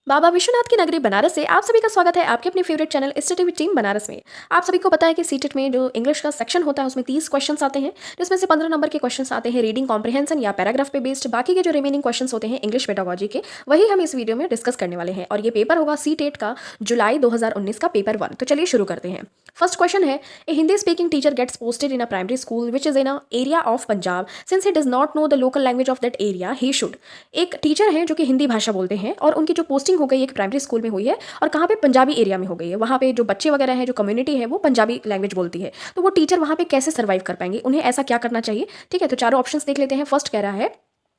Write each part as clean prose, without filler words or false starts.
बाबा विश्वनाथ की नगरी बनारस से आप सभी का स्वागत है आपके अपने favourite channel study with team Banaras में। आप सभी को पता है कि सीटेट में जो इंग्लिश का सेक्शन होता है उसमें 30 क्वेश्चंस आते हैं, जिसमें से 15 नंबर के क्वेश्चंस आते हैं रीडिंग कॉम्प्रिहेंशन या पैराग्राफ पे बेस्ड। बाकी के जो रिमेनिंग क्वेश्चंस होते हैं इंग्लिश पेडागोजी के, वही हम इस वीडियो में डिस्कस करने वाले हैं। और ये पेपर होगा सीटेट का जुलाई 2019 का पेपर 1। तो चलिए शुरू करते हैं। फर्स्ट क्वेश्चन है, a Hindi speaking teacher gets posted in a primary school which is in a area of Punjab since he does not know the local language of that area he should. एक teacher हैं जो कि हिंदी भाषा बोलते हैं और उनकी जो पोस्टिंग हो गई एक प्राइमरी स्कूल में हुई है और कहाँ पे, पंजाबी एरिया में हो गई है। वहाँ पे जो बच्चे वगैरह हैं, जो कम्युनिटी है वो पंजाबी लैंग्वेज बोलती है, तो वो टीचर वहाँ पे कैसे सर्वाइव कर पाएंगे, उन्हें ऐसा क्या करना चाहिए। ठीक है, तो चारों ऑप्शंस देख लेते हैं। फर्स्ट कह रहा है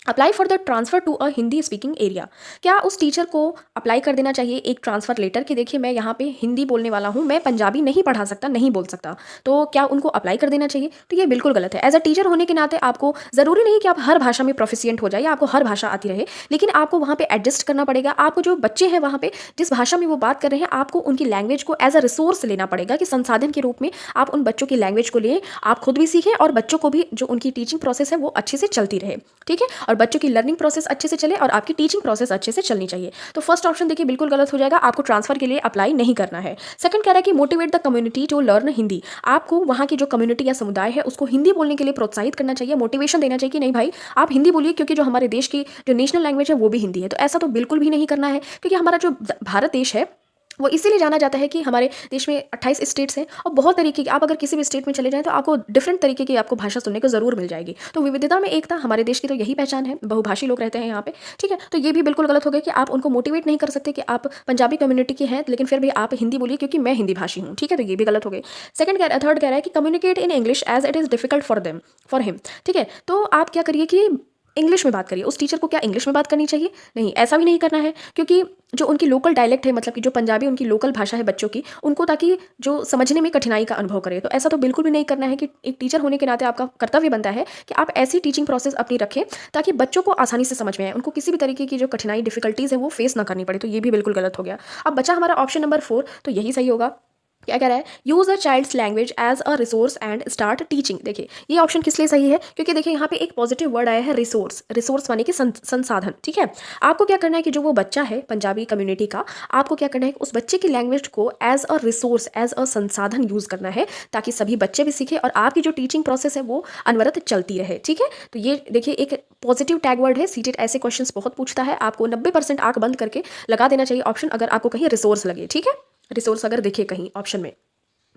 apply for the transfer to a Hindi speaking area. क्या उस टीचर को अप्लाई कर देना चाहिए एक ट्रांसफर लेटर कि देखिए मैं यहाँ पे हिंदी बोलने वाला हूँ, मैं पंजाबी नहीं पढ़ा सकता, नहीं बोल सकता, तो क्या उनको अप्लाई कर देना चाहिए। तो ये बिल्कुल गलत है। एज अ टीचर होने के नाते आपको ज़रूरी नहीं कि आप हर भाषा में प्रोफिशिएंट हो जाए या आपको हर भाषा आती रहे, लेकिन आपको वहाँ पे एडजस्ट करना पड़ेगा। आपको जो बच्चे हैं वहाँ पे जिस भाषा में वो बात कर रहे हैं, आपको उनकी लैंग्वेज को एज अ रिसोर्स लेना पड़ेगा कि संसाधन के रूप में आप उन बच्चों की लैंग्वेज को लें, आप खुद भी सीखें और बच्चों को भी जो उनकी टीचिंग प्रोसेस है वो अच्छे से चलती रहे। ठीक है, और बच्चों की लर्निंग प्रोसेस अच्छे से चले और आपकी टीचिंग प्रोसेस अच्छे से चलनी चाहिए। तो फर्स्ट ऑप्शन देखिए बिल्कुल गलत हो जाएगा, आपको ट्रांसफर के लिए अप्लाई नहीं करना है। सेकंड कह रहा है कि motivate the community to learn Hindi. आपको वहाँ की जो कम्युनिटी या समुदाय है उसको हिंदी बोलने के लिए प्रोत्साहित करना चाहिए, मोटिवेशन देना चाहिए कि नहीं भाई आप हिंदी बोलिए, क्योंकि जो हमारे देश की जो नेशनल लैंग्वेज है वो भी हिंदी है। तो ऐसा तो बिल्कुल भी नहीं करना है, क्योंकि हमारा जो भारत देश है वो इसीलिए जाना जाता है कि हमारे देश में 28 स्टेट्स हैं और बहुत तरीके की, आप अगर किसी भी स्टेट में चले जाएं तो आपको डिफरेंट तरीके की आपको भाषा सुनने को ज़रूर मिल जाएगी। तो विविधता में एकता, हमारे देश की तो यही पहचान है, बहुभाषी लोग रहते हैं यहाँ पे। ठीक है, तो ये भी बिल्कुल गलत हो गया कि आप उनको मोटिवेट नहीं कर सकते कि आप पंजाबी कम्युनिटी के हैं लेकिन फिर भी आप हिंदी बोलिए क्योंकि मैं हिंदी भाषी हूँ। ठीक है, तो ये भी गलत हो गई। थर्ड कह रहा है कि communicate in English as it is difficult for him. ठीक है, तो आप क्या करिए कि इंग्लिश में बात करिए। उस टीचर को क्या इंग्लिश में बात करनी चाहिए? नहीं, ऐसा भी नहीं करना है, क्योंकि जो उनकी लोकल डायलेक्ट है, मतलब कि जो पंजाबी उनकी लोकल भाषा है बच्चों की, उनको ताकि जो समझने में कठिनाई का अनुभव करे। तो ऐसा तो बिल्कुल भी नहीं करना है कि एक टीचर होने के नाते आपका कर्तव्य बनता है कि आप ऐसी टीचिंग प्रोसेस अपनी रखें ताकि बच्चों को आसानी से समझ में आए, उनको किसी भी तरीके की जो कठिनाई डिफिकल्टीज़ है वो फेस ना करनी पड़े। तो ये भी बिल्कुल गलत हो गया। अब बचा हमारा ऑप्शन नंबर 4, तो यही सही होगा। क्या कह रहा है, use a child's language as a resource and start teaching. देखिए ये ऑप्शन किस लिए सही है, क्योंकि देखिए यहाँ पे एक पॉजिटिव वर्ड आया है रिसोर्स, रिसोर्स माने कि संसाधन। ठीक है, आपको क्या करना है कि जो वो बच्चा है पंजाबी कम्युनिटी का, आपको क्या करना है कि उस बच्चे की लैंग्वेज को as a resource, as a संसाधन यूज़ करना है ताकि सभी बच्चे भी सीखें और आपकी जो टीचिंग प्रोसेस है वो अनवरत चलती रहे। ठीक है, तो ये देखिए एक पॉजिटिव टैग वर्ड है। सीटेट ऐसे क्वेश्चन बहुत पूछता है, आपको 90% आंख बंद करके लगा देना चाहिए ऑप्शन अगर आपको कहीं रिसोर्स लगे। ठीक है, रिसोर्स अगर दिखे कहीं ऑप्शन में।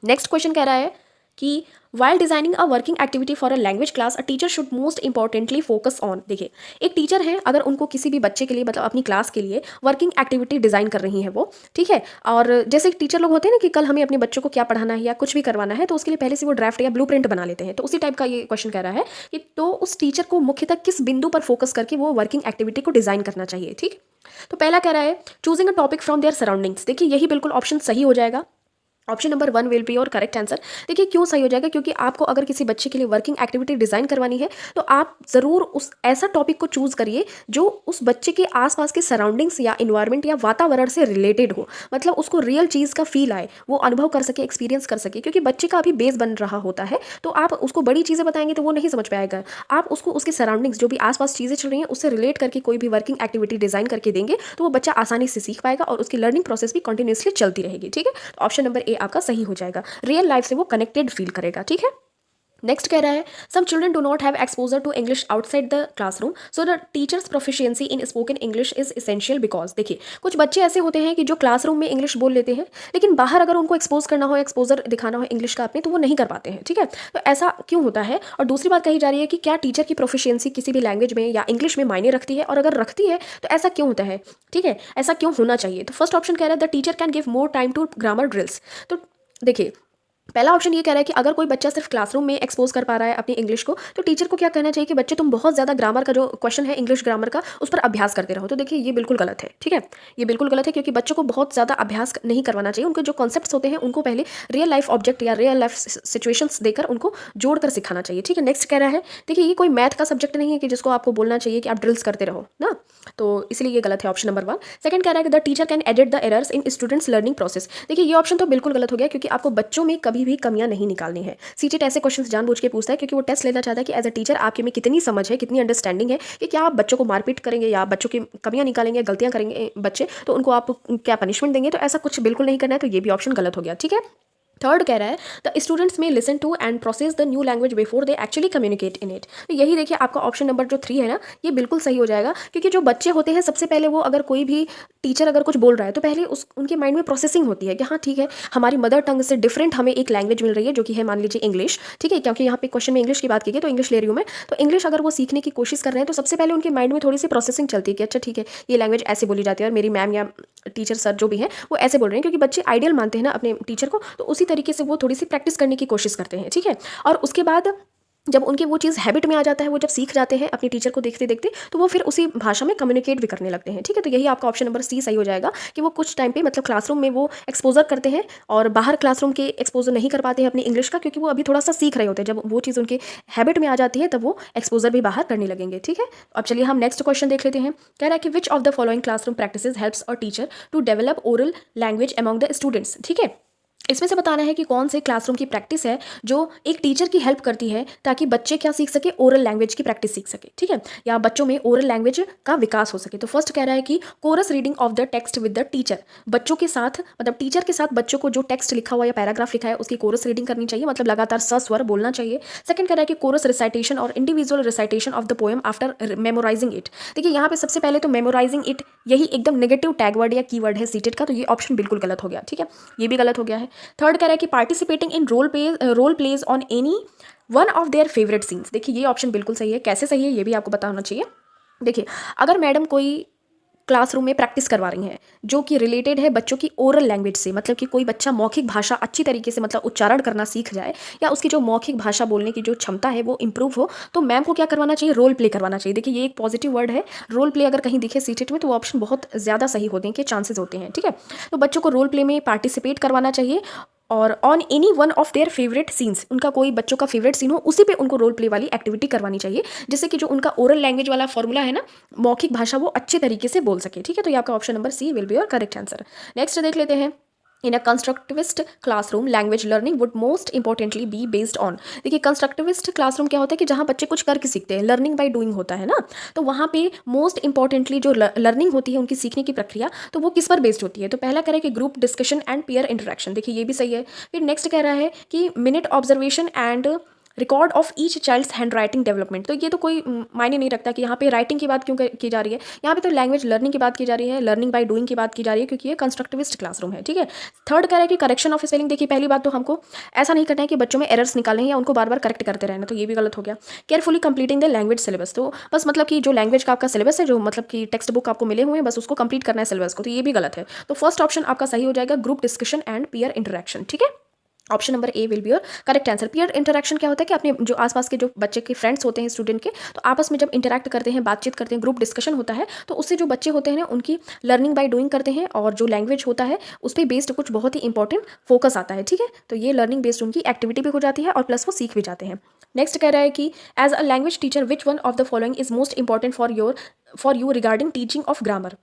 नेक्स्ट क्वेश्चन कह रहा है कि while designing a working activity for a language class a teacher should most importantly focus on. देखिए एक टीचर है, अगर उनको किसी भी बच्चे के लिए, मतलब अपनी क्लास के लिए वर्किंग एक्टिविटी डिज़ाइन कर रही है वो, ठीक है, और जैसे टीचर लोग होते हैं ना कि कल हमें अपने बच्चों को क्या पढ़ाना है या कुछ भी करवाना है, तो उसके लिए पहले से वो ड्राफ्ट या ब्लूप्रिंट बना लेते हैं। तो उसी टाइप का ये क्वेश्चन कह रहा है कि तो उस टीचर को मुख्यतः किस बिंदु पर फोकस करके वो वर्किंग एक्टिविटी को डिज़ाइन करना चाहिए। ठीक, तो पहला कह रहा है choosing a topic from there surroundings. देखिए यही बिल्कुल ऑप्शन सही हो जाएगा, option number 1 will be your correct answer. देखिए क्यों सही हो जाएगा, क्योंकि आपको अगर किसी बच्चे के लिए वर्किंग एक्टिविटी डिज़ाइन करवानी है तो आप ज़रूर उस ऐसा टॉपिक को चूज़ करिए जो उस बच्चे के आसपास के सराउंडिंग्स या इन्वायरमेंट या वातावरण से रिलेटेड हो, मतलब उसको रियल चीज़ का फील आए, वो अनुभव कर सके, एक्सपीरियंस कर सके, क्योंकि बच्चे का अभी बेस बन रहा होता है। तो आप उसको बड़ी चीज़ें बताएंगे तो वो नहीं समझ पाएगा। आप उसको उसके सराउंडिंग्स जो भी आसपास चीज़ें चल रही हैं उससे रिलेट करके कोई भी वर्किंग एक्टिविटी डिज़ाइन करके देंगे तो वो बच्चा आसानी से सीख पाएगा और उसकी लर्निंग प्रोसेस भी कंटिन्यूसली चलती रहेगी। ठीक है, तो ऑप्शन नंबर ए आपका सही हो जाएगा, रियल लाइफ से वो कनेक्टेड फील करेगा। ठीक है, नेक्स्ट कह रहा है some children do not have exposure to English outside the classroom so the teacher's proficiency in spoken English is essential because. देखिए कुछ बच्चे ऐसे होते हैं कि जो क्लासरूम में इंग्लिश बोल लेते हैं लेकिन बाहर अगर उनको एक्सपोज करना हो, एक्सपोजर दिखाना हो इंग्लिश का अपने, तो वो नहीं कर पाते हैं। ठीक है, तो ऐसा क्यों होता है। और दूसरी बात कही जा रही है कि क्या टीचर की प्रोफिशिएंसी किसी भी लैंग्वेज में या इंग्लिश में मायने रखती है, और अगर रखती है तो ऐसा क्यों होता है। ठीक है, ऐसा क्यों होना चाहिए। तो फर्स्ट ऑप्शन कह रहा है the teacher can give more time to grammar drills. तो देखिए पहला ऑप्शन ये कह रहा है कि अगर कोई बच्चा सिर्फ क्लासरूम में एक्सपोज कर पा रहा है अपनी इंग्लिश को, तो टीचर को क्या कहना चाहिए कि बच्चे तुम बहुत ज़्यादा ग्रामर का जो क्वेश्चन है इंग्लिश ग्रामर का उस पर अभ्यास करते रहो। तो देखिए ये बिल्कुल गलत है। ठीक है, ये बिल्कुल गलत है, क्योंकि बच्चों को बहुत ज़्यादा अभ्यास नहीं करवाना चाहिए। उनके जो कॉन्सेप्ट्स होते हैं उनको पहले रियल लाइफ ऑब्जेक्ट या रियल लाइफ सिचुएशंस देकर उनको जोड़कर सिखाना चाहिए। ठीक है, नेक्स्ट कह रहा है देखिए ये कोई मैथ का सब्जेक्ट नहीं है कि जिसको आपको बोलना चाहिए कि आप ड्रिल्स करते रहो ना, तो इसलिए ये गलत है ऑप्शन नंबर 1। सेकंड कह रहा है कि the teacher can edit the errors in students learning process. देखिए ये ऑप्शन तो बिल्कुल गलत हो गया, क्योंकि आपको बच्चों में कभी कभी भी कमियां नहीं निकालनी है। सीटेट ऐसे क्वेश्चन जानबूझ के पूछता है क्योंकि वो टेस्ट लेना चाहता है कि एज अ टीचर आपके में कितनी समझ है, कितनी अंडरस्टैंडिंग है कि क्या आप बच्चों को मारपीट करेंगे या बच्चों की कमियां निकालेंगे, गलतियां करेंगे बच्चे तो उनको आप क्या पनिशमेंट देंगे। तो ऐसा कुछ बिल्कुल नहीं करना है, तो ये भी ऑप्शन गलत हो गया। ठीक है, थर्ड कह रहा है the students may listen to and process the new language before they actually communicate in it. तो यही देखिए आपका ऑप्शन नंबर जो 3 है ना, ये बिल्कुल सही हो जाएगा क्योंकि जो बच्चे होते हैं सबसे पहले वो अगर कोई भी टीचर अगर कुछ बोल रहा है तो पहले उनके माइंड में प्रोसेसिंग होती है कि हाँ ठीक है, हमारी मदर टंग से डिफरेंट हमें एक लैंग्वेज मिल रही है जो कि है मान लीजिए इंग्लिश। ठीक है, क्योंकि यहाँ पे क्वेश्चन में इंग्लिश की बात की गई तो इंग्लिश ले रही हूँ मैं। तो इंग्लिश अगर वो सीखने की कोशिश कर रहे हैं तो सबसे पहले उनके माइंड में थोड़ी सी प्रोसेसिंग चलती है कि अच्छा ठीक है, ये लैंग्वेज ऐसे बोली जाती है और मेरी मैम या टीचर सर जो भी हैं वो ऐसे बोल रहे हैं, क्योंकि बच्चे आइडियल मानते हैं ना अपने टीचर को, तो उसी तरीके से वो थोड़ी सी प्रैक्टिस करने की कोशिश करते हैं। ठीक है, और उसके बाद जब उनके वो चीज़ हैबिट में आ जाता है, वो जब सीख जाते हैं अपने टीचर को देखते देखते, तो वो फिर उसी भाषा में कम्युनिकेट भी करने लगते हैं। ठीक है, तो यही आपका ऑप्शन नंबर सी सही हो जाएगा कि वो कुछ टाइम पे मतलब क्लासरूम में वो एक्सपोजर करते हैं और बाहर क्लासरूम के एक्सपोजर नहीं कर पाते हैं अपनी इंग्लिश का, क्योंकि वो अभी थोड़ा सा सीख रहे होते हैं। जब वो चीज़ उनके हैबिट में आ जाती है तब वो एक्सपोजर भी बाहर करने लगेंगे। ठीक है, अब चलिए हम नेक्स्ट क्वेश्चन देख लेते हैं। कह रहा है कि which of the following classroom practices helps a teacher to develop oral language among the students. ठीक है, इसमें से बताना है कि कौन से क्लासरूम की प्रैक्टिस है जो एक टीचर की हेल्प करती है ताकि बच्चे क्या सीख सके, ओरल लैंग्वेज की प्रैक्टिस सीख सके। ठीक है, या बच्चों में ओरल लैंग्वेज का विकास हो सके। तो फर्स्ट कह रहा है कि chorus reading of the text with the teacher, बच्चों के साथ मतलब टीचर के साथ बच्चों को जो टेक्स्ट लिखा हुआ या पैराग्राफ लिखा है उसकी कोरस रीडिंग करनी चाहिए, मतलब लगातार सस्वर बोलना चाहिए। सेकंड कह रहा है कि कोरस रिसाइटेशन और individual recitation of the poem after memorising it. देखिए यहाँ पे सबसे पहले तो मेमोराइजिंग इट यही एकदम नेगेटिव टैग वर्ड या कीवर्ड है सीटेट का, तो ये ऑप्शन बिल्कुल गलत हो गया। ठीक है, ये भी गलत हो गया है। थर्ड कह रहा है कि participating in role plays on any one of their favourite scenes. देखिए ये ऑप्शन बिल्कुल सही है। कैसे सही है ये भी आपको पता होना चाहिए। देखिए अगर मैडम कोई क्लासरूम में प्रैक्टिस करवा रही हैं जो कि रिलेटेड है बच्चों की ओरल लैंग्वेज से, मतलब कि कोई बच्चा मौखिक भाषा अच्छी तरीके से मतलब उच्चारण करना सीख जाए या उसकी जो मौखिक भाषा बोलने की जो क्षमता है वो इंप्रूव हो, तो मैम को क्या करवाना चाहिए, रोल प्ले करवाना चाहिए। देखिए ये एक पॉजिटिव वर्ड है, रोल प्ले अगर कहीं दिखे सीटेट में तो वो ऑप्शन बहुत ज़्यादा सही होने के चांसेस होते हैं। ठीक है, तो बच्चों को रोल प्ले में पार्टिसिपेट करवाना चाहिए और on any one of their favourite scenes, उनका कोई बच्चों का फेवरेट सीन हो उसी पे उनको रोल प्ले वाली एक्टिविटी करवानी चाहिए, जिससे कि जो उनका ओरल लैंग्वेज वाला फॉर्मूला है ना, मौखिक भाषा, वो अच्छे तरीके से बोल सके। ठीक है, तो ये आपका option number C will be your correct answer. Next देख लेते हैं। In a constructivist classroom language learning would most importantly be based on. देखिए कंस्ट्रक्टिविस्ट क्लासरूम क्या होता है कि जहाँ बच्चे कुछ करके सीखते हैं, लर्निंग बाय डूइंग होता है ना, तो वहाँ पे मोस्ट इंपॉर्टेंटली जो लर्निंग होती है उनकी सीखने की प्रक्रिया, तो वो किस पर बेस्ड होती है। तो पहला कह रहा है कि group discussion and peer interaction. देखिए ये भी सही है। फिर नेक्स्ट कह रहा है कि minute observation and record of each child's handwriting development. तो ये तो कोई मायने नहीं रखता कि यहाँ पे राइटिंग की बात क्यों की जा रही है, यहाँ पे तो लैंग्वेज लर्निंग की बात की जा रही है, लर्निंग बाय डूइंग की बात की जा रही है, क्योंकि ये कंस्ट्रक्टिविस्ट क्लासरूम है। ठीक है, थर्ड कह रहा है कि करेक्शन ऑफ स्पेलिंग। देखिए पहली बात तो हमको ऐसा नहीं करना है कि बच्चों में एरर्स निकालें या उनको बार बार करेक्ट करते रहना, तो ये भी गलत हो गया। Carefully completing the language syllabus, तो बस मतलब कि जो लैंग्वेज का आपका सिलेबस है, जो मतलब कि टेक्स्ट बुक आपको मिले हुए हैं, बस उसको कंप्लीट करना है सिलेबस को, तो ये भी गलत है। तो फर्स्ट ऑप्शन आपका सही हो जाएगा, group discussion and peer interaction. ठीक है, option number A will be your correct answer. Peer interaction क्या होता है कि अपने जो आसपास के जो बच्चे के फ्रेंड्स होते हैं स्टूडेंट के, तो आपस में जब इंटरेक्ट करते हैं, बातचीत करते हैं, ग्रुप डिस्कशन होता है, तो उससे जो बच्चे होते हैं ना उनकी लर्निंग बाय डूइंग करते हैं और जो लैंग्वेज होता है उस पर बेस्ड कुछ बहुत ही इंपॉर्टेंट फोकस आता है। ठीक है, तो ये लर्निंग बेस्ड उनकी एक्टिविटी भी हो जाती है और प्लस वो सीख भी जाते हैं। नेक्स्ट कह रहा है कि as a language teacher which one of the following is most important for you regarding teaching of grammar.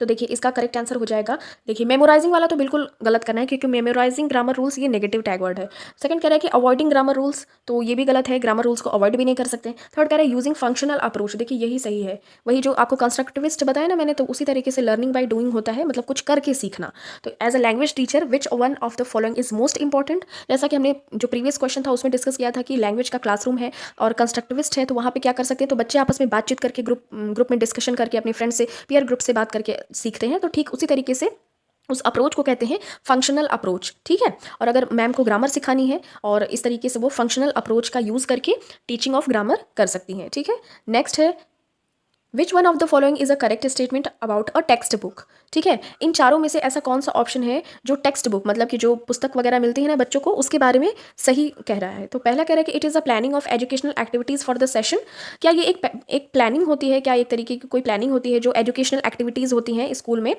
तो देखिए इसका करेक्ट आंसर हो जाएगा, देखिए मेमोराइजिंग वाला तो बिल्कुल गलत करना है क्योंकि मेमोराइजिंग ग्रामर रूल्स ये नेगेटिव टैग वर्ड है। सेकंड कह रहा है कि अवॉइडिंग ग्रामर रूल्स, तो ये भी गलत है, ग्रामर रूल्स को अवॉइड भी नहीं कर सकते। थर्ड कह रहा है यूजिंग फंक्शनल अप्रोच, देखिए यही सही है, वही जो आपको कंस्ट्रक्टिविस्ट बताया ना मैंने, तो उसी तरीके से लर्निंग बाय डूइंग होता है, मतलब कुछ करके सीखना। तो as a language teacher which one of the following is most important, जैसा कि हमने जो प्रीवियस क्वेश्चन था उसमें डिस्कस किया था कि लैंग्वेज का क्लासरूम है और कंस्ट्रक्टिविस्ट है, तो वहाँ पे क्या कर सकते हैं, तो बच्चे आपस में बातचीत करके ग्रुप में डिस्कशन करके अपने फ्रेंड से पीयर ग्रुप से बात करके सीखते हैं, तो ठीक उसी तरीके से उस अप्रोच को कहते हैं फंक्शनल अप्रोच। ठीक है, और अगर मैम को ग्रामर सिखानी है और इस तरीके से वो फंक्शनल अप्रोच का यूज़ करके टीचिंग ऑफ ग्रामर कर सकती हैं। ठीक है, नेक्स्ट है विच one of the following is a correct statement about a text book. ठीक है, इन चारों में से ऐसा कौन सा ऑप्शन है जो टेक्स्ट बुक मतलब कि जो पुस्तक वगैरह मिलती है ना बच्चों को, उसके बारे में सही कह रहा है। तो पहला कह रहा है कि it is a planning of educational activities for the session. क्या ये एक प्लानिंग होती है, क्या एक तरीके की कोई प्लानिंग होती है जो एजुकेशनल एक्टिविटीज़ होती हैं स्कूल में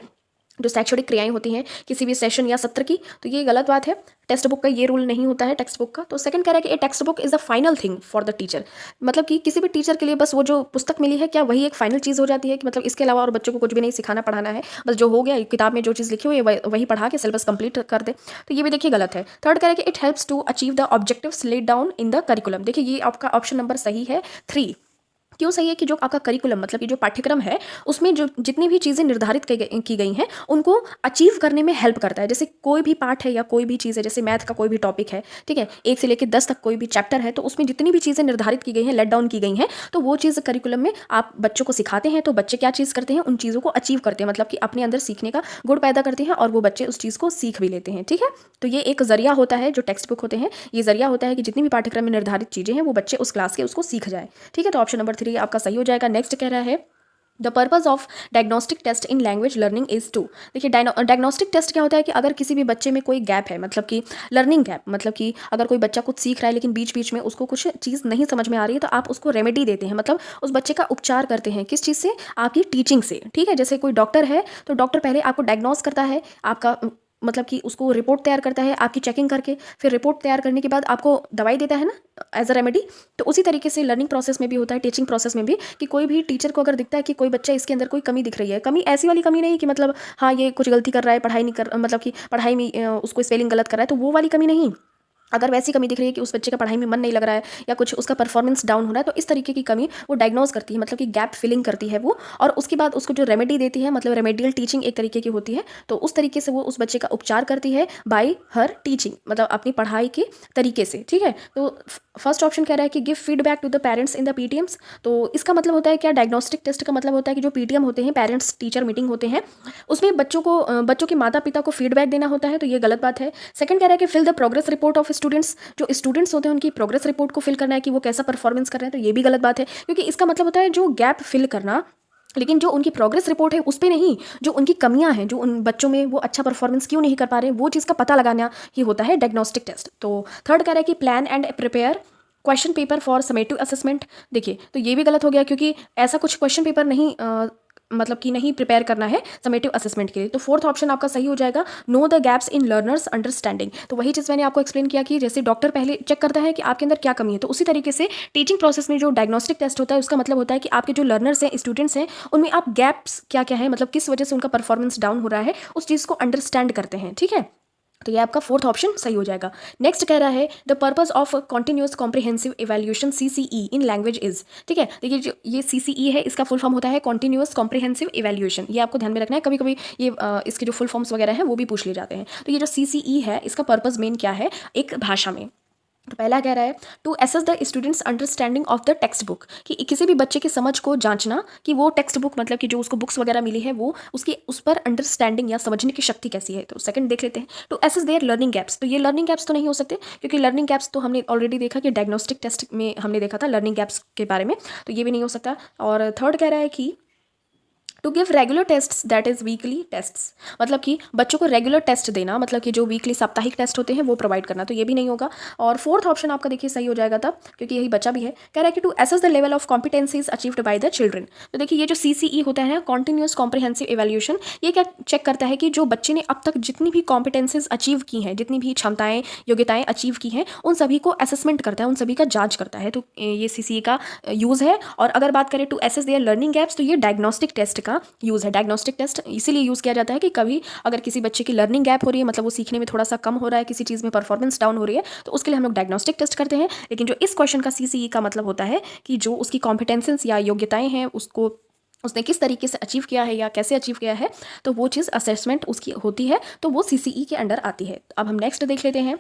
जो शैक्षणिक क्रियाएं होती हैं किसी भी सेशन या सत्र की, तो ये गलत बात है। टेक्स्ट बुक का ये रूल नहीं होता है टेक्स्ट बुक का। तो सेकंड कह रहा है कि ए text book is the final thing for the teacher, मतलब कि किसी भी टीचर के लिए बस वो जो पुस्तक मिली है क्या वही एक फाइनल चीज़ हो जाती है कि मतलब इसके अलावा और बच्चों को कुछ भी नहीं सिखाना पढ़ाना है, बस जो हो गया किताब में जो चीज़ लिखी हुई है वही पढ़ा के सिलेबस कंप्लीट कर दे, तो ये भी देखिए गलत है। थर्ड कह रहा है कि it helps to achieve the objectives laid down in the curriculum. देखिए ये आपका ऑप्शन नंबर सही है 3। क्यों सही है कि जो आपका करिकुलम मतलब कि जो पाठ्यक्रम है उसमें जो जितनी भी चीज़ें निर्धारित की गई हैं उनको अचीव करने में हेल्प करता है। जैसे कोई भी पाठ है या कोई भी चीज़ है, जैसे मैथ का कोई भी टॉपिक है, ठीक है, 1 से लेकर 10 तक कोई भी चैप्टर है, तो उसमें जितनी भी चीज़ें निर्धारित की गई हैं, लेट डाउन की गई हैं, तो वो चीज़ करिकुलम में आप बच्चों को सिखाते हैं, तो बच्चे क्या चीज़ करते हैं, उन चीज़ों को अचीव करते हैं, मतलब कि अपने अंदर सीखने का गुण पैदा करते हैं और वो बच्चे उस चीज़ को सीख भी लेते हैं। ठीक है, तो ये एक जरिया होता है, जो टेक्स्ट बुक होते हैं ये जरिया होता है कि जितनी भी पाठ्यक्रम में निर्धारित चीज़ें हैं वो बच्चे उस क्लास के उसको सीख जाए। ठीक है, तो ऑप्शन नंबर 3 आपका सही हो जाएगा। नेक्स्ट कह रहा है the purpose of diagnostic test in language learning is to. देखिए डायग्नोस्टिक टेस्ट क्या होता है कि अगर किसी भी बच्चे में कोई गैप है, मतलब कि लर्निंग गैप, मतलब कि अगर कोई बच्चा कुछ सीख रहा है लेकिन बीच बीच में उसको कुछ चीज़ नहीं समझ में आ रही है, तो आप उसको रेमेडी देते हैं, मतलब उस बच्चे का उपचार करते हैं। किस चीज़ से? आपकी टीचिंग से। ठीक है, जैसे कोई डॉक्टर है तो डॉक्टर पहले आपको डायग्नोस करता है, आपका मतलब कि उसको रिपोर्ट तैयार करता है आपकी चेकिंग करके, फिर रिपोर्ट तैयार करने के बाद आपको दवाई देता है ना एज अ रेमेडी। तो उसी तरीके से लर्निंग प्रोसेस में भी होता है, टीचिंग प्रोसेस में भी, कि कोई भी टीचर को अगर दिखता है कि कोई बच्चा इसके अंदर कोई कमी दिख रही है, कमी ऐसी वाली कमी नहीं कि मतलब हाँ ये कुछ गलती कर रहा है, पढ़ाई नहीं कर, मतलब कि पढ़ाई में उसको स्पेलिंग गलत कर रहा है, तो वो वाली कमी नहीं। अगर वैसी कमी दिख रही है कि उस बच्चे का पढ़ाई में मन नहीं लग रहा है या कुछ उसका परफॉर्मेंस डाउन हो रहा है, तो इस तरीके की कमी वो डायग्नोज करती है, मतलब कि गैप फिलिंग करती है वो, और उसके बाद उसको जो रेमेडी देती है, मतलब रेमेडियल टीचिंग एक तरीके की होती है, तो उस तरीके से वो उस बच्चे का उपचार करती है बाय हर टीचिंग, मतलब अपनी पढ़ाई के तरीके से। ठीक है, तो फर्स्ट ऑप्शन कह रहा है कि give feedback to the parents in the PTMs. तो इसका मतलब होता है क्या? डायग्नोस्टिक टेस्ट का मतलब होता है कि जो पीटीएम होते हैं, पेरेंट्स टीचर मीटिंग होते हैं, उसमें बच्चों के माता पिता को फीडबैक देना होता है, तो ये गलत बात है। सेकंड कह रहा है कि fill the progress report of students. जो स्टूडेंट्स होते हैं उनकी प्रोग्रेस रिपोर्ट को फिल करना है कि वो कैसा परफॉर्मेंस कर रहे हैं, तो ये भी गलत बात है, क्योंकि इसका मतलब होता है जो गैप फिल करना, लेकिन जो उनकी प्रोग्रेस रिपोर्ट है उस पे नहीं, जो उनकी कमियां हैं, जो उन बच्चों में वो अच्छा परफॉर्मेंस क्यों नहीं कर पा रहे हैं, वो चीज़ का पता लगाना ही होता है डायग्नोस्टिक टेस्ट। तो थर्ड कह रहा है कि plan and prepare question paper for summative assessment. देखिए तो ये भी गलत हो गया, क्योंकि ऐसा कुछ क्वेश्चन पेपर नहीं मतलब कि नहीं प्रिपेयर करना है समेटिव असेसमेंट के लिए। तो फोर्थ ऑप्शन आपका सही हो जाएगा, know the gaps in learners understanding. तो वही चीज़ मैंने आपको एक्सप्लेन किया कि जैसे डॉक्टर पहले चेक करता है कि आपके अंदर क्या कमी है, तो उसी तरीके से टीचिंग प्रोसेस में जो डायग्नोस्टिक टेस्ट होता है उसका मतलब होता है कि आपके जो लर्नर्स हैं, स्टूडेंट्स हैं, उनमें आप गैप्स क्या क्या है, मतलब किस वजह से उनका परफॉर्मेंस डाउन हो रहा है, उस चीज़ को अंडरस्टैंड करते हैं। ठीक है, तो ये आपका फोर्थ ऑप्शन सही हो जाएगा। नेक्स्ट कह रहा है the purpose of continuous comprehensive evaluation CCE in language is. ठीक है, देखिए जो ये CCE है इसका फुल फॉर्म होता है कॉन्टिन्यूस कॉम्प्रिहेंसिव इवैल्यूएशन। ये आपको ध्यान में रखना है, कभी कभी ये इसके जो फुल फॉर्म्स वगैरह हैं वो भी पूछ लिए जाते हैं। तो ये जो CCE है इसका पर्पस मेन क्या है एक भाषा में? तो पहला कह रहा है to assess the students understanding of the textbook, कि किसी भी बच्चे की समझ को जांचना कि वो टेक्स्ट बुक मतलब कि जो उसको बुक्स वगैरह मिली है वो उसकी उस पर अंडरस्टैंडिंग या समझने की शक्ति कैसी है। तो सेकंड देख लेते हैं, to assess their learning gaps. तो ये लर्निंग गैप्स तो नहीं हो सकते, क्योंकि लर्निंग गैप्स तो हमने ऑलरेडी देखा कि डायग्नोस्टिक टेस्ट में हमने देखा था लर्निंग गैप्स के बारे में, तो ये भी नहीं हो सकता। और थर्ड कह रहा है कि to give regular tests that is weekly tests, मतलब कि बच्चों को रेगुलर टेस्ट देना, मतलब कि जो वीकली साप्ताहिक टेस्ट होते हैं वो प्रोवाइड करना, तो ये भी नहीं होगा। और फोर्थ ऑप्शन आपका देखिए सही हो जाएगा तब, क्योंकि यही बच्चा भी है। कह रहा है कि to assess the level of competencies achieved by the children. तो देखिए ये जो CCE होता है ना, कॉन्टिन्यूस कॉम्प्रिहेंसिव इवैल्यूएशन, ये क्या चेक करता है कि जो बच्चे ने अब तक जितनी भी कॉम्पिटेंसीज अचीव की हैं, जितनी भी क्षमताएं योग्यताएं अचीव की हैं, उन सभी को असेसमेंट करता है, उन सभी का जांच करता है। तो ये CCE का यूज़ है। और अगर बात करें to assess their learning gaps, तो ये डायग्नोस्टिक टेस्ट का यूज़ है। डायग्नोस्टिक टेस्ट इसीलिए यूज़ किया जाता है कि कभी अगर किसी बच्चे की लर्निंग गैप हो रही है, मतलब वो सीखने में थोड़ा सा कम हो रहा है, किसी चीज़ में परफॉर्मेंस डाउन हो रही है, तो उसके लिए हम लोग डायग्नोस्टिक टेस्ट करते हैं। लेकिन जो इस क्वेश्चन का CCE का मतलब होता है कि जो उसकी कॉम्पिटेंसेस या योग्यताएं हैं उसको उसने किस तरीके से अचीव किया है या कैसे अचीव किया है, तो वो चीज़ असेसमेंट उसकी होती है, तो वो CCE के अंडर आती है। अब हम नेक्स्ट देख लेते हैं,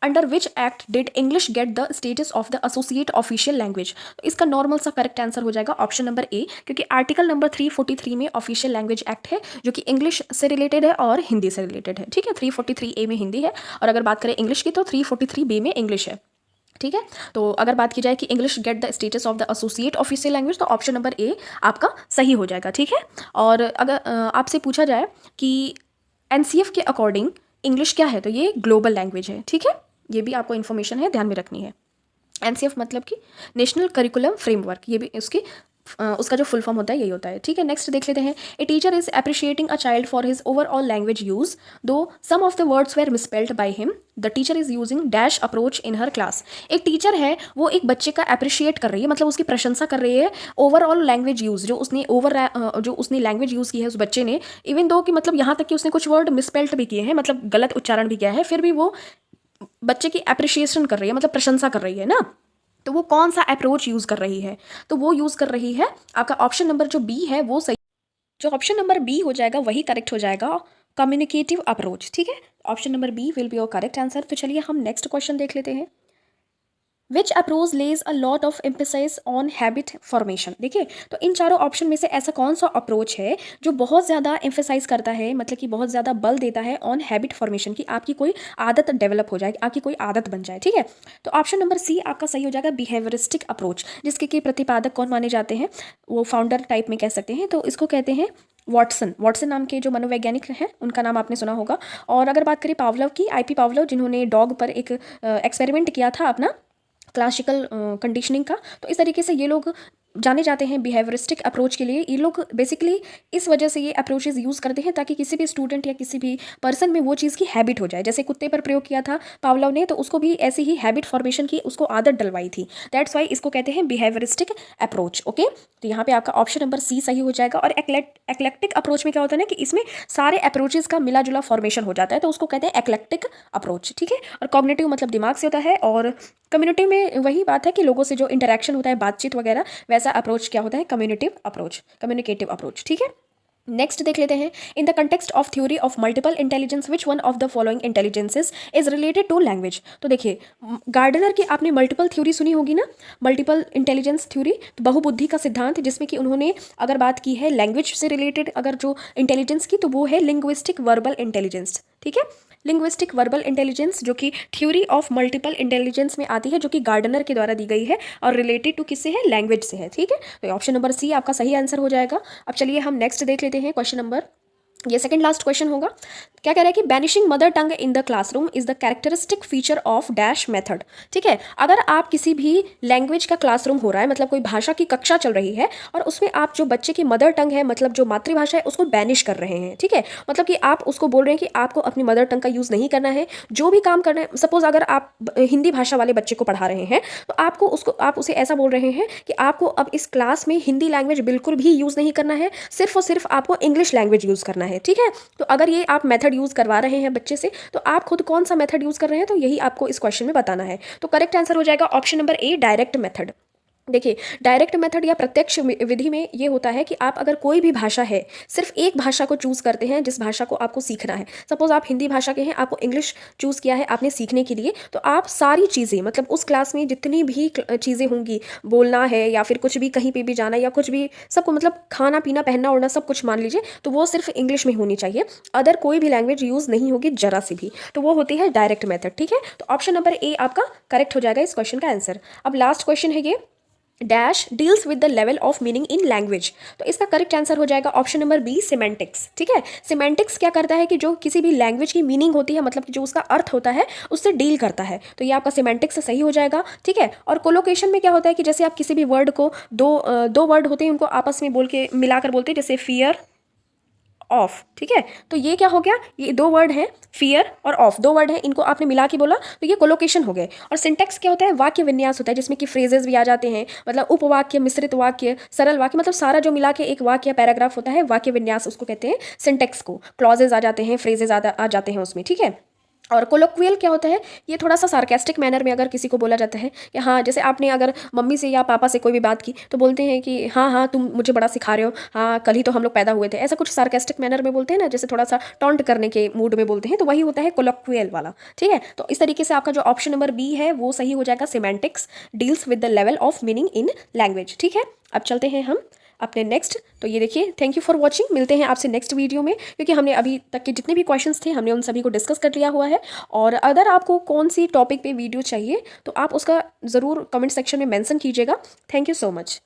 under which act did English get the status of the associate official language. तो इसका नॉर्मल सा करेक्ट आंसर हो जाएगा ऑप्शन नंबर ए, क्योंकि आर्टिकल नंबर 343 में ऑफिशियल लैंग्वेज एक्ट है, जो कि इंग्लिश से रिलेटेड है और हिंदी से रिलेटेड है। ठीक है, 343A में हिंदी है, और अगर बात करें इंग्लिश की तो 343B में इंग्लिश है। ठीक है, तो अगर बात की जाए कि English get the status of the associate official language, तो ऑप्शन नंबर ए आपका सही हो जाएगा। ठीक है, और अगर आपसे पूछा जाए कि NCF के अकॉर्डिंग इंग्लिश क्या है, तो ये ग्लोबल लैंग्वेज है। ठीक है, ये भी आपको इन्फॉर्मेशन है, ध्यान में रखनी है। NCF मतलब कि नेशनल करिकुलम फ्रेमवर्क, ये भी उसकी उसका जो फुल फॉर्म होता है यही होता है, ठीक है। नेक्स्ट देख लेते हैं, a teacher is appreciating a child for his overall language use, though some of the words were misspelled by him, the teacher is using dash approach in her class. एक टीचर है, वो एक बच्चे का appreciate कर रही है, मतलब उसकी प्रशंसा कर रही है ओवरऑल लैंग्वेज यूज़, जो उसने लैंग्वेज यूज़ की है उस बच्चे ने, इवन दो कि मतलब यहाँ तक कि उसने कुछ वर्ड मिसपेल्ड भी किए हैं, मतलब गलत उच्चारण भी किया है, फिर भी वो बच्चे की अप्रिशिएशन कर रही है, मतलब प्रशंसा कर रही है ना। तो वो कौन सा अप्रोच यूज़ कर रही है, तो वो यूज़ कर रही है आपका ऑप्शन नंबर जो बी है वो सही, जो ऑप्शन नंबर बी हो जाएगा वही करेक्ट हो जाएगा, कम्युनिकेटिव अप्रोच, ठीक है। Option number B will be your correct answer. तो चलिए हम नेक्स्ट क्वेश्चन देख लेते हैं, which approach lays a lot of emphasise on habit formation. देखिए, तो इन चारों ऑप्शन में से ऐसा कौन सा अप्रोच है जो बहुत ज़्यादा एम्फेसाइज करता है, मतलब कि बहुत ज़्यादा बल देता है ऑन हैबिट फॉर्मेशन की, आपकी कोई आदत डेवलप हो जाए, आपकी कोई आदत बन जाए, ठीक है। तो ऑप्शन नंबर सी आपका सही हो जाएगा, बिहेवियरिस्टिक अप्रोच, जिसके कि प्रतिपादक कौन माने जाते हैं, वो फाउंडर टाइप में कह सकते हैं, तो इसको कहते हैं वॉटसन नाम के जो मनोवैज्ञानिक हैं, उनका नाम आपने सुना होगा। और अगर बात करें पावलोव की, आईपी पावलोव, जिन्होंने डॉग पर एक एक्सपेरिमेंट किया था अपना क्लासिकल कंडीशनिंग का, तो इस तरीके से ये लोग जाने जाते हैं बिहेवियरिस्टिक अप्रोच के लिए। ये लोग बेसिकली इस वजह से ये अप्रोचेज यूज़ करते हैं ताकि किसी भी स्टूडेंट या किसी भी पर्सन में वो चीज़ की हैबिट हो जाए। जैसे कुत्ते पर प्रयोग किया था पावलोव ने, तो उसको भी ऐसी ही हैबिट फॉर्मेशन की उसको आदत डलवाई थी, दैट्स वाई इसको कहते हैं बिहेवियरिस्टिक अप्रोच, ओके। तो यहाँ पे आपका ऑप्शन नंबर सी सही हो जाएगा। और एक्लेक्टिक अप्रोच में क्या होता है ना कि इसमें सारे अप्रोचेज का मिला जुला फॉर्मेशन हो जाता है, तो उसको कहते हैं एक्लेक्टिक अप्रोच, ठीक है। और कॉग्निटिव मतलब दिमाग से होता है, और कम्युनिटी में वही बात है कि लोगों से जो इंटरेक्शन होता है, बातचीत वगैरह, वैसा अप्रोच क्या होता है, कम्युनिकेटिव अप्रोच, ठीक है। नेक्स्ट देख लेते हैं, in the context of theory of multiple intelligence which one of the following intelligences is related to language. तो देखिए, गार्डनर की आपने मल्टीपल थ्योरी सुनी होगी ना, मल्टीपल इंटेलिजेंस थ्योरी, तो बहुबुद्धि का सिद्धांत, जिसमें कि उन्होंने अगर बात की है लैंग्वेज से रिलेटेड अगर जो इंटेलिजेंस की, तो वो है लिंग्विस्टिक वर्बल इंटेलिजेंस, ठीक है। लिंग्विस्टिक वर्बल इंटेलिजेंस जो कि थ्योरी ऑफ मल्टीपल इंटेलिजेंस में आती है, जो कि गार्डनर के द्वारा दी गई है और रिलेटेड टू किससे है, लैंग्वेज से है, ठीक है। तो ऑप्शन नंबर सी आपका सही आंसर हो जाएगा। अब चलिए हम नेक्स्ट देख लेते हैं क्वेश्चन नंबर, ये सेकंड लास्ट क्वेश्चन होगा। क्या कह रहा है कि banishing mother tongue in the classroom is the characteristic feature of dash method, ठीक है। अगर आप किसी भी लैंग्वेज का क्लासरूम हो रहा है, मतलब कोई भाषा की कक्षा चल रही है, और उसमें आप जो बच्चे की मदर टंग है, मतलब जो मातृभाषा है, उसको बैनिश कर रहे हैं, ठीक है। मतलब कि आप उसको बोल रहे हैं कि आपको अपनी मदर टंग का यूज़ नहीं करना है, जो भी काम करना है। सपोज अगर आप हिंदी भाषा वाले बच्चे को पढ़ा रहे हैं, तो आप उसे ऐसा बोल रहे हैं कि आपको अब इस क्लास में हिंदी लैंग्वेज बिल्कुल भी यूज़ नहीं करना है, सिर्फ और सिर्फ आपको इंग्लिश लैंग्वेज यूज़ करना है, ठीक है। तो अगर ये आप मेथड यूज़ करवा रहे हैं बच्चे से, तो आप खुद कौन सा मेथड यूज़ कर रहे हैं, तो यही आपको इस क्वेश्चन में बताना है। तो करेक्ट आंसर हो जाएगा option number A, direct method. देखिए, डायरेक्ट मेथड या प्रत्यक्ष विधि में ये होता है कि आप अगर कोई भी भाषा है, सिर्फ एक भाषा को चूज़ करते हैं जिस भाषा को आपको सीखना है। सपोज आप हिंदी भाषा के हैं, आपको इंग्लिश चूज़ किया है आपने सीखने के लिए, तो आप सारी चीज़ें, मतलब उस क्लास में जितनी भी चीज़ें होंगी, बोलना है या फिर कुछ भी कहीं पे भी जाना या कुछ भी, सबको मतलब खाना पीना पहनना ओढ़ना सब कुछ मान लीजिए, तो वो सिर्फ इंग्लिश में होनी चाहिए, अदर कोई भी लैंग्वेज यूज़ नहीं होगी जरा सी भी, तो वो होती है डायरेक्ट मेथड, ठीक है। तो ऑप्शन नंबर ए आपका करेक्ट हो जाएगा इस क्वेश्चन का आंसर। अब लास्ट क्वेश्चन है ये, dash deals with the level of meaning in language. तो इसका करेक्ट आंसर हो जाएगा ऑप्शन नंबर बी, सिमेंटिक्स, ठीक है। सिमेंटिक्स क्या करता है कि जो किसी भी लैंग्वेज की मीनिंग होती है, मतलब कि जो उसका अर्थ होता है, उससे डील करता है, तो ये आपका सिमेंटिक्स सही हो जाएगा, ठीक है। और कोलोकेशन में क्या होता है कि जैसे आप किसी भी वर्ड को दो वर्ड होते हैं, उनको आपस में बोल के मिलाकर बोलते हैं, जैसे फियर ऑफ, ठीक है। तो ये क्या हो गया, ये दो वर्ड हैं, फियर और ऑफ, दो वर्ड हैं, इनको आपने मिला के बोला, तो ये कोलोकेशन हो गए। और सिंटेक्स क्या होता है, वाक्य विन्यास होता है, जिसमें कि फ्रेजेस भी आ जाते हैं, मतलब उपवाक्य, मिश्रित वाक्य, सरल वाक्य, मतलब सारा जो मिला के एक वाक्य पैराग्राफ होता है, वाक्य विन्यास उसको कहते हैं सिंटेक्स को। क्लॉजेज आ जाते हैं, फ्रेजेस आ जाते हैं उसमें, ठीक है। और कोलोक्वियल क्या होता है, ये थोड़ा सा सार्केस्टिक मैनर में अगर किसी को बोला जाता है कि हाँ, जैसे आपने अगर मम्मी से या पापा से कोई भी बात की, तो बोलते हैं कि हाँ हाँ तुम मुझे बड़ा सिखा रहे हो, हाँ कल ही तो हम लोग पैदा हुए थे, ऐसा कुछ सार्केस्टिक मैनर में बोलते हैं ना, जैसे थोड़ा सा टॉन्ट करने के मूड में बोलते हैं, तो वही होता है कोलोक्वियल वाला, ठीक है। तो इस तरीके से आपका जो ऑप्शन नंबर बी है वो सही हो जाएगा, semantics deals with the level of meaning in language, ठीक है। अब चलते हैं हम अपने नेक्स्ट, तो ये देखिए, थैंक यू फॉर वॉचिंग, मिलते हैं आपसे नेक्स्ट वीडियो में, क्योंकि हमने अभी तक के जितने भी क्वेश्चंस थे हमने उन सभी को डिस्कस कर लिया हुआ है। और अगर आपको कौन सी टॉपिक पे वीडियो चाहिए, तो आप उसका ज़रूर कमेंट सेक्शन में मेंशन कीजिएगा। Thank you so much.